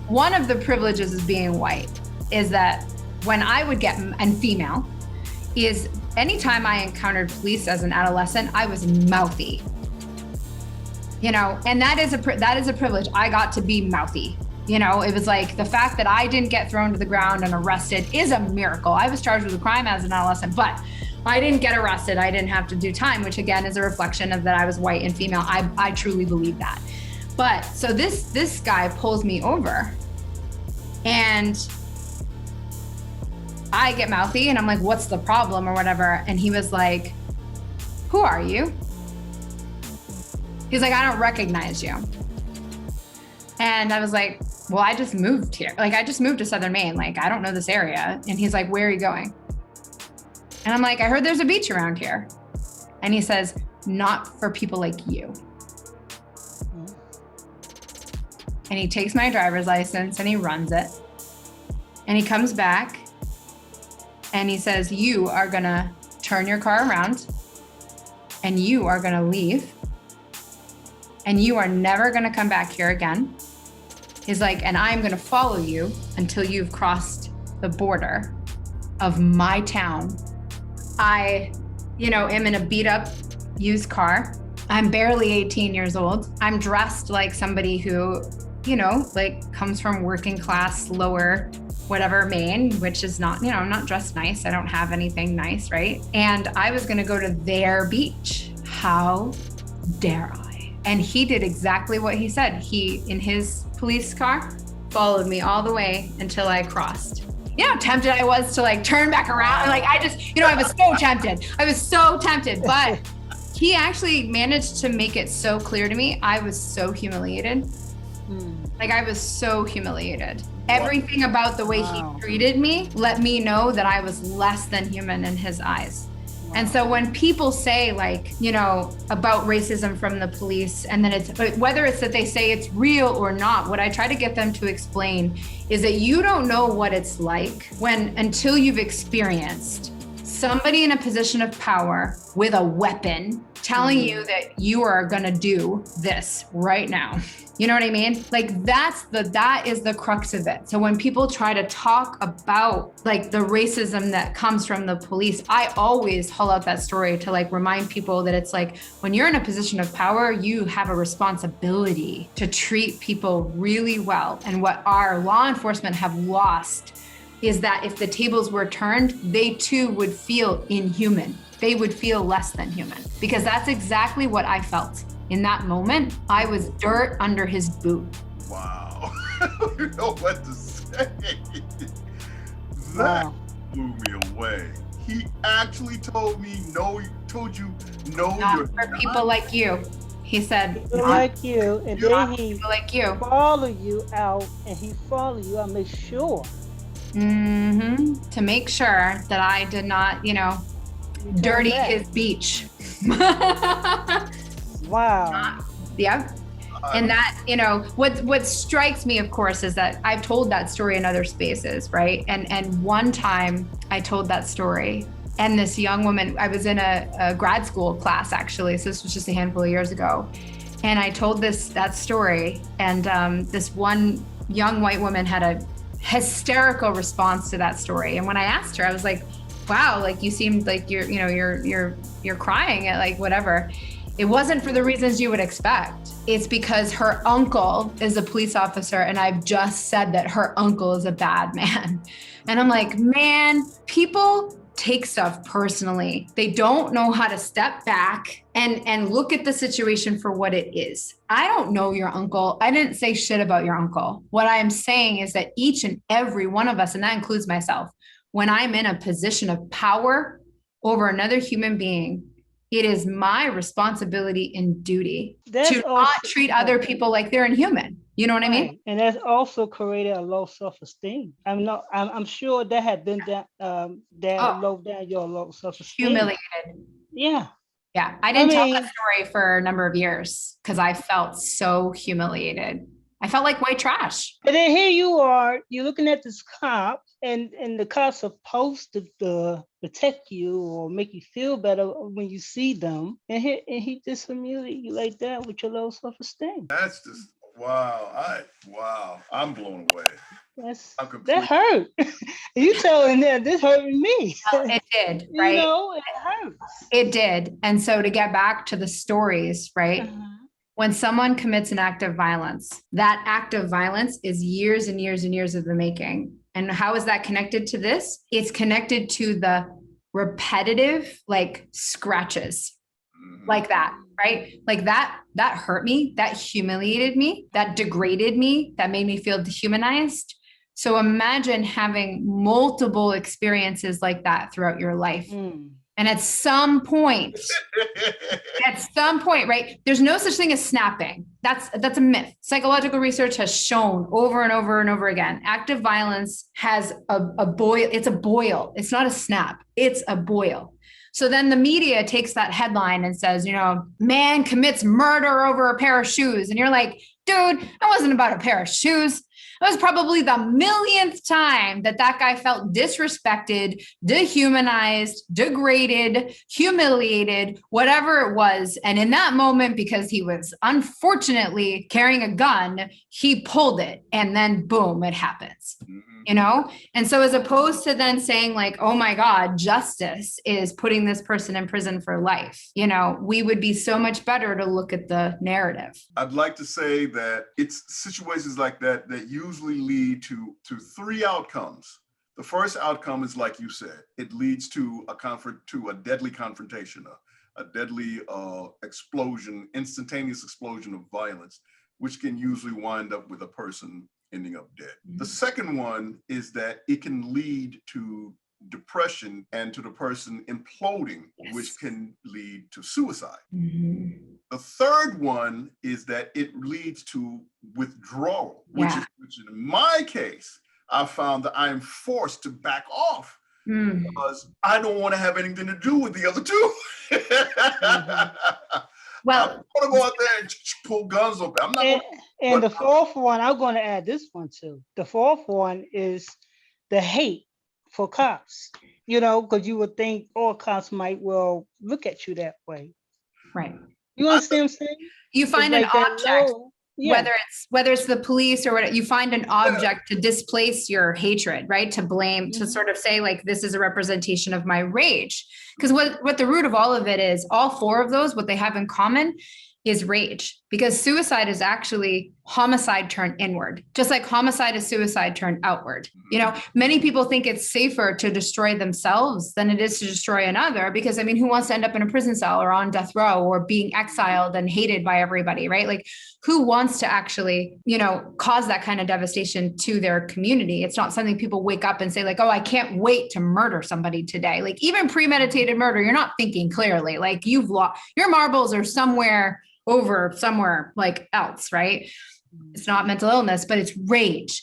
one of the privileges of being white is that when I would get, and female, is anytime I encountered police as an adolescent, I was mouthy. You know, and that is a privilege. I got to be mouthy. You know, it was like the fact that I didn't get thrown to the ground and arrested is a miracle. I was charged with a crime as an adolescent, but I didn't get arrested. I didn't have to do time, which again is a reflection of that I was white and female. I truly believe that. But so this guy pulls me over and I get mouthy and I'm like, what's the problem or whatever? And he was like, who are you? He's like, I don't recognize you. And I was like, well, I just moved here. Like, I just moved to Southern Maine. Like, I don't know this area. And he's like, where are you going? And I'm like, I heard there's a beach around here. And he says, not for people like you. And he takes my driver's license and he runs it. And he comes back and he says, you are gonna turn your car around and you are gonna leave. And you are never gonna come back here again. He's like, and I'm gonna follow you until you've crossed the border of my town. I, am in a beat up used car. I'm barely 18 years old. I'm dressed like somebody who, comes from working class, lower, whatever, Maine, which is not, I'm not dressed nice. I don't have anything nice, right? And I was gonna go to their beach. How dare I? And he did exactly what he said. He, in his police car, followed me all the way until I crossed. You know how tempted I was to turn back around? And I was so tempted. I was so tempted, but he actually managed to make it so clear to me. I was so humiliated. I was so humiliated. Everything about the way he treated me let me know that I was less than human in his eyes. And so when people say about racism from the police, and then whether it's that they say it's real or not, what I try to get them to explain is that you don't know what it's like until you've experienced somebody in a position of power with a weapon telling you that you are gonna do this right now. You know what I mean? That is the crux of it. So when people try to talk about the racism that comes from the police, I always haul out that story to remind people that it's when you're in a position of power, you have a responsibility to treat people really well. And what our law enforcement have lost is that if the tables were turned, they too would feel inhuman. They would feel less than human, because that's exactly what I felt. In that moment, I was dirt under his boot. Wow. I don't know what to say. That blew me away. He actually told you, no, not you're for not. people like you. He said, people like you, and then he people like you. follow you out, and he follow you. I make sure. To make sure that I did not, dirty his beach. Wow. Yeah. And that, what strikes me, of course, is that I've told that story in other spaces, right? And one time I told that story, and this young woman, I was in a grad school class, actually, so this was just a handful of years ago, and I told that story, and this one young white woman had a hysterical response to that story. And when I asked her, I was like, wow, you seemed like you're crying at whatever. It wasn't for the reasons you would expect. It's because her uncle is a police officer, and I've just said that her uncle is a bad man. And I'm like, man, people take stuff personally. They don't know how to step back and look at the situation for what it is. I don't know your uncle. I didn't say shit about your uncle. What I am saying is that each and every one of us, and that includes myself, when I'm in a position of power over another human being, it is my responsibility and duty to not treat other people like they're inhuman. You know what I mean? And that's also created a low self-esteem. I'm sure that had been low down your low self-esteem. Humiliated. Yeah. Yeah. I didn't tell that story for a number of years because I felt so humiliated. I felt like white trash. But then here you are, you're looking at this cop, and the cop's supposed to protect you or make you feel better when you see them. And he just humiliated you like that with your low self-esteem. That's just, Wow. I'm blown away. I'm That completely. hurt. You telling that this hurting me. It did, You right? know, it hurts. It did. And so to get back to the stories, right? When someone commits an act of violence, that act of violence is years and years and years of the making. And how is that connected to this? It's connected to the repetitive, like scratches, like that, right? Like that hurt me, that humiliated me, that degraded me, that made me feel dehumanized. So imagine having multiple experiences like that throughout your life. And at some point, right, there's no such thing as snapping. That's a myth. Psychological research has shown over and over and over again, active violence has a boil. It's a boil. It's not a snap. It's a boil. So then the media takes that headline and says, man commits murder over a pair of shoes. And you're like, dude, it wasn't about a pair of shoes. It was probably the millionth time that guy felt disrespected, dehumanized, degraded, humiliated, whatever it was. And in that moment, because he was unfortunately carrying a gun, he pulled it and then boom, it happens. And so as opposed to then saying like, oh my God, justice is putting this person in prison for life, we would be so much better to look at the narrative. I'd like to say that it's situations like that usually lead to three outcomes. The first outcome is, like you said, it leads to a deadly confrontation, a deadly explosion, instantaneous explosion of violence, which can usually wind up with a person ending up dead. The second one is that it can lead to depression and to the person imploding, which can lead to suicide. The third one is that it leads to withdrawal, which in my case, I found that I am forced to back off because I don't want to have anything to do with the other two. Well, I want to go out there and pull guns open. I'm not. And the fourth one, I'm going to add this one too. The fourth one is the hate for cops. Because you would think all cops might look at you that way. Right. You understand what I'm saying? You find an object, whether it's the police or whatever, you find an object to displace your hatred, right? To blame, to sort of say like, this is a representation of my rage. Because what the root of all of it is, all four of those, what they have in common is rage, because suicide is actually homicide turned inward, just like homicide is suicide turned outward. Many people think it's safer to destroy themselves than it is to destroy another, because who wants to end up in a prison cell or on death row or being exiled and hated by everybody, right? Like, who wants to actually, cause that kind of devastation to their community? It's not something people wake up and say like, oh, I can't wait to murder somebody today. Like, even premeditated murder, you're not thinking clearly, like you've lost your marbles are somewhere over somewhere like else, right? It's not mental illness, but it's rage.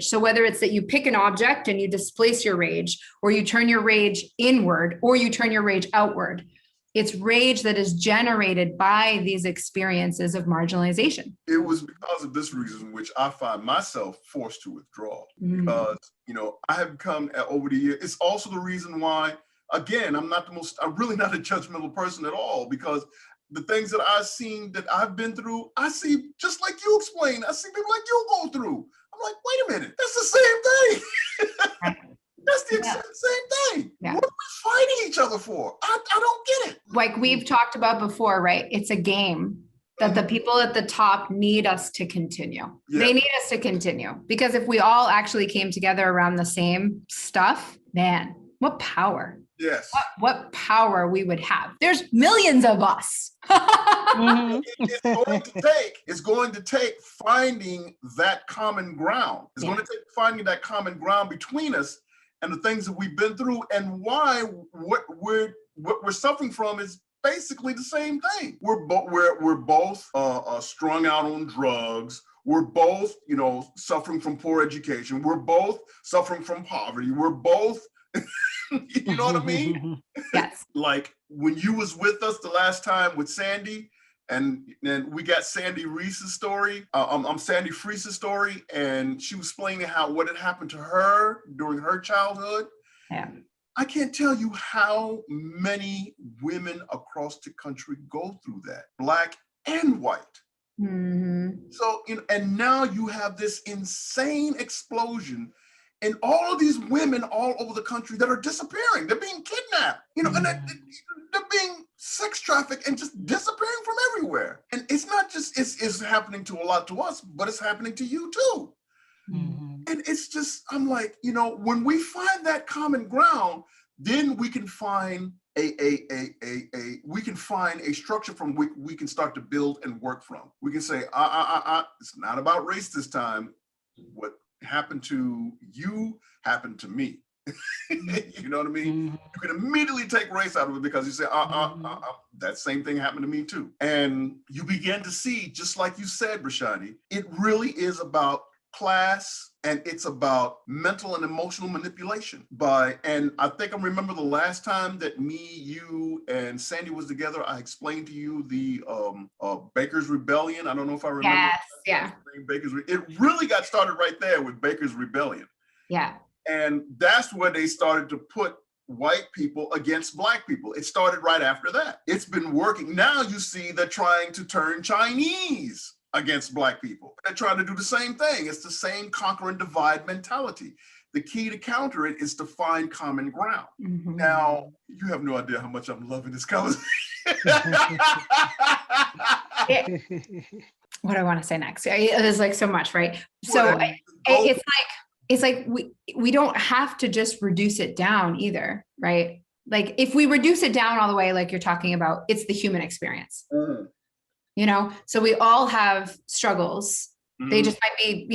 So whether it's that you pick an object and you displace your rage, or you turn your rage inward, or you turn your rage outward, it's rage that is generated by these experiences of marginalization. It was because of this reason which I find myself forced to withdraw, because, I have become over the years. It's also the reason why, again, I'm really not a judgmental person at all, because the things that I've seen, that I've been through, I see, just like you explained, I see people like you go through. I'm like, wait a minute, that's the same thing. That's the exact same thing. Yeah. What are we fighting each other for? I don't get it. Like we've talked about before, right? It's a game that the people at the top need us to continue. Yeah. They need us to continue, because if we all actually came together around the same stuff, man, what power. Yes. What power we would have. There's millions of us. It's going to take finding that common ground. It's going to take finding that common ground between us and the things that we've been through, and why what we're suffering from is basically the same thing. We're both strung out on drugs. We're both, suffering from poor education. We're both suffering from poverty. We're both you know what I mean? Yes. Like when you was with us the last time with Sandy, and then we got Sandy Reese's story. I'm Sandy Reese's story, and she was explaining what had happened to her during her childhood. Yeah. I can't tell you how many women across the country go through that, Black and white. So, and now you have this insane explosion and all of these women all over the country that are disappearing. They're being kidnapped, and they're being sex trafficked and just disappearing from everywhere. And it's not just, it's happening to a lot to us, but it's happening to you too. And it's just, I'm like, when we find that common ground, then we can find we can find a structure from which we can start to build and work from. We can say, it's not about race this time. What happened to you happened to me. You know what I mean? You can immediately take race out of it because you say, that same thing happened to me too. And you begin to see, just like you said, Brashani, it really is about class, and it's about mental and emotional manipulation. And I think I remember the last time that me, you, and Sandy was together, I explained to you the Baker's Rebellion. I don't know if I remember. Yes, yeah. It really got started right there with Baker's Rebellion. Yeah. And that's where they started to put white people against Black people. It started right after that. It's been working. Now you see they're trying to turn Chinese against Black people. They're trying to do the same thing. It's the same conquer and divide mentality. The key to counter it is to find common ground. Now, you have no idea how much I'm loving this conversation. What do I want to say next? There's like so much, right? So it's like we don't have to just reduce it down either, right? Like if we reduce it down all the way, like you're talking about, it's the human experience. So we all have struggles. They just might be,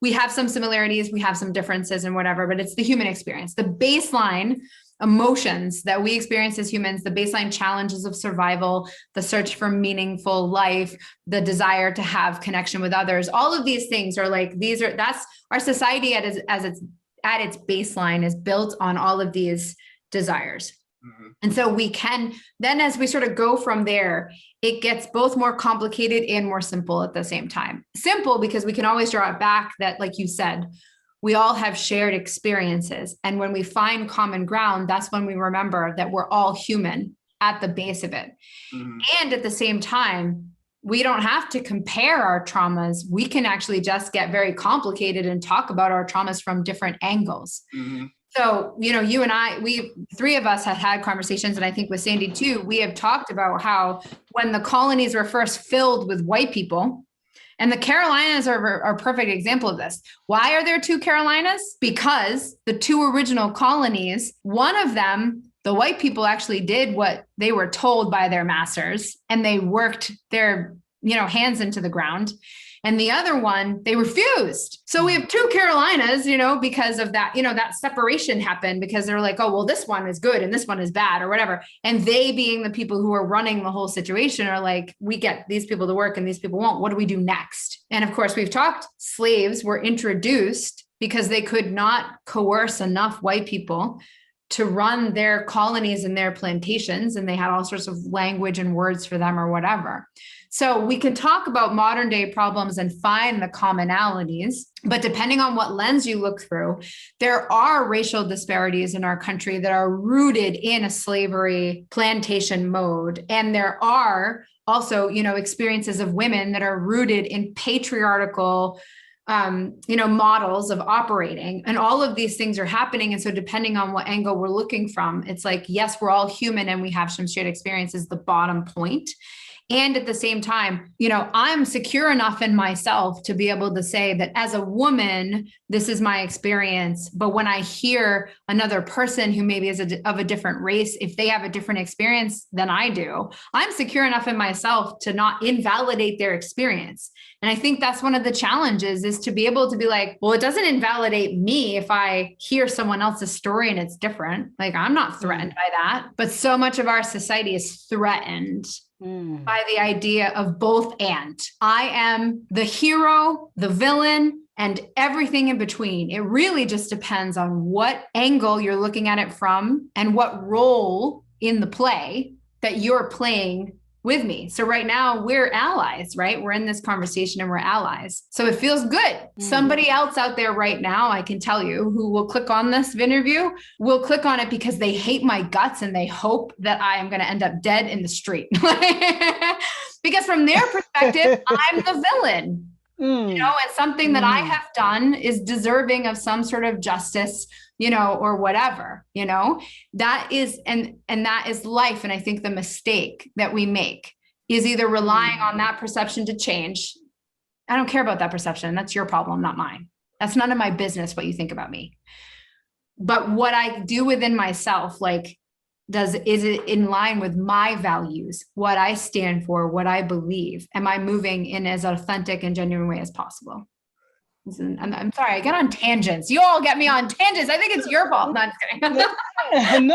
we have some similarities, we have some differences and whatever, but it's the human experience, the baseline emotions that we experience as humans, the baseline challenges of survival, the search for meaningful life, the desire to have connection with others. All of these things are like, that's our society at its baseline is built on all of these desires. And so we can, then as we sort of go from there, it gets both more complicated and more simple at the same time. Simple because we can always draw it back that, like you said, we all have shared experiences. And when we find common ground, that's when we remember that we're all human at the base of it. And at the same time, we don't have to compare our traumas. We can actually just get very complicated and talk about our traumas from different angles. So, you and I, three of us have had conversations, and I think with Sandy too, we have talked about how when the colonies were first filled with white people, and the Carolinas are a perfect example of this. Why are there two Carolinas? Because the two original colonies, one of them, the white people actually did what they were told by their masters, and they worked their, hands into the ground. And the other one, they refused. So we have two Carolinas, because of that, that separation happened because they're like, oh, well, this one is good and this one is bad or whatever. And they, being the people who are running the whole situation, are like, we get these people to work and these people won't. What do we do next? And of course, we've talked, slaves were introduced because they could not coerce enough white people to run their colonies and their plantations. And they had all sorts of language and words for them or whatever. So we can talk about modern day problems and find the commonalities, but depending on what lens you look through, there are racial disparities in our country that are rooted in a slavery plantation mode. And there are also, experiences of women that are rooted in patriarchal models of operating, and all of these things are happening. And so depending on what angle we're looking from, it's like, yes, we're all human and we have some shared experiences, the bottom point. And at the same time, I'm secure enough in myself to be able to say that as a woman, this is my experience. But when I hear another person who maybe is of a different race, if they have a different experience than I do, I'm secure enough in myself to not invalidate their experience. And I think that's one of the challenges, is to be able to be like, well, it doesn't invalidate me if I hear someone else's story and it's different. Like, I'm not threatened by that. But so much of our society is threatened by the idea of both and. I am the hero, the villain, and everything in between. It really just depends on what angle you're looking at it from and what role in the play that you're playing with me. So right now we're allies, right? We're in this conversation and we're allies. So it feels good. Somebody else out there right now, I can tell you, who will click on this interview, will click on it because they hate my guts and they hope that I am going to end up dead in the street. Because from their perspective, I'm the villain. You know, and something that I have done is deserving of some sort of justice, you know, or whatever, you know, that is, and that is life. And I think the mistake that we make is either relying on that perception to change. I don't care about that perception. That's your problem, not mine. That's none of my business what you think about me. But what I do within myself, like, is it in line with my values, what I stand for, what I believe? Am I moving in as authentic and genuine way as possible? I'm sorry, I get on tangents. You all get me on tangents. I think it's your fault. No, I'm just kidding.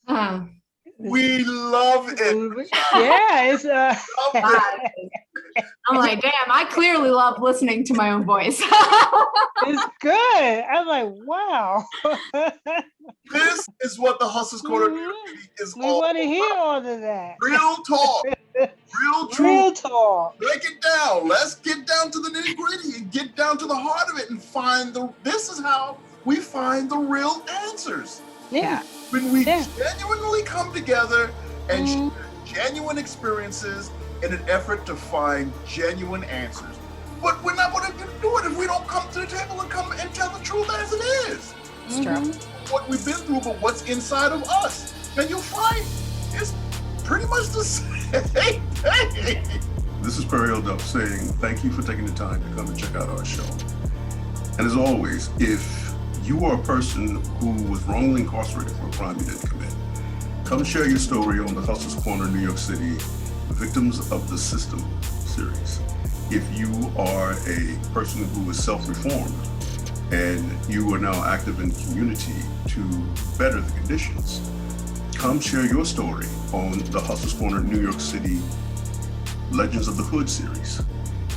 No. We love it. Yeah, it's I'm like, damn, I clearly love listening to my own voice. it's good. I'm like, wow. This is what the Hustlers Corner New York City is We all want to hear about. all of that. Real talk, real truth. Real talk. Break it down. Let's get down to the nitty gritty and get down to the heart of it and find this is how we find the real answers. Yeah. When we genuinely come together and share genuine experiences in an effort to find genuine answers. But we're not going to do it if we don't come to the table and come and tell the truth as it is. It's true. What we've been through, but what's inside of us. And you'll find it's pretty much the same thing. This is Perry O'Duff saying thank you for taking the time to come and check out our show. And as always, if you are a person who was wrongly incarcerated for a crime you didn't commit, come share your story on the Hustlers Corner New York City Victims of the System series. If you are a person who is self-reformed and you are now active in the community to better the conditions, come share your story on the Hustlers Corner New York City Legends of the Hood series.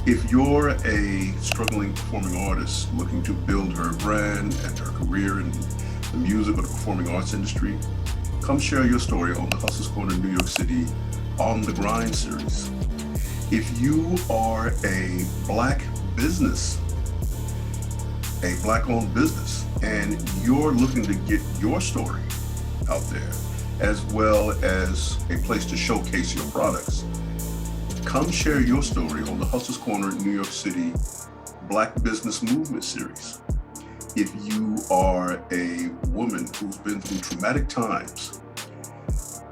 If you're a struggling performing artist looking to build her brand and her career in the music or the performing arts industry, come share your story on the Hustlers Corner New York City On the Grind series. If you are a Black business, a Black-owned business, and you're looking to get your story out there, as well as a place to showcase your products, come share your story on the Hustlers Corner New York City Black Business Movement series. If you are a woman who's been through traumatic times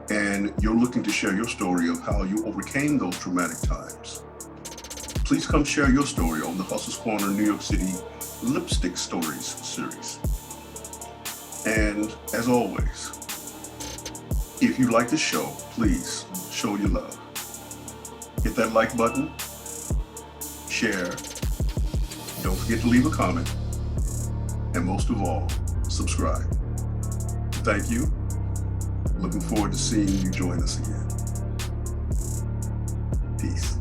and you're looking to share your story of how you overcame those traumatic times, please come share your story on the Hustlers Corner New York City Lipstick Stories series. And as always, if you like the show, please show your love. Hit that like button, share, don't forget to leave a comment, and most of all, subscribe. Thank you. Looking forward to seeing you join us again. Peace.